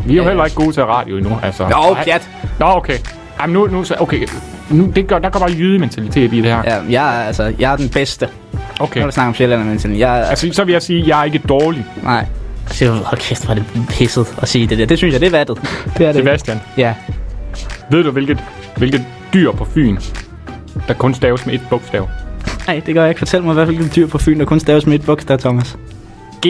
Vi er jo heller ikke gode til radio endnu, altså. Jo, pjat. Nå, okay. Jamen nu, der går bare jydementalitet i det her. Ja, jeg er den bedste. Okay. Når du snakker om sjællandermentalitet. Altså, så vil jeg sige, at jeg er ikke dårlig. Nej. Så hold kæft, hvor er det pisset at sige det der. Det synes jeg, det er vattet. Det er det. Sebastian. Ja. Ved du, hvilket dyr på Fyn, der kun staves med et bogstav? Nej, det gør jeg ikke. Fortæl mig, hvilket dyr på Fyn, der kun staves med et bogstav, Thomas. G.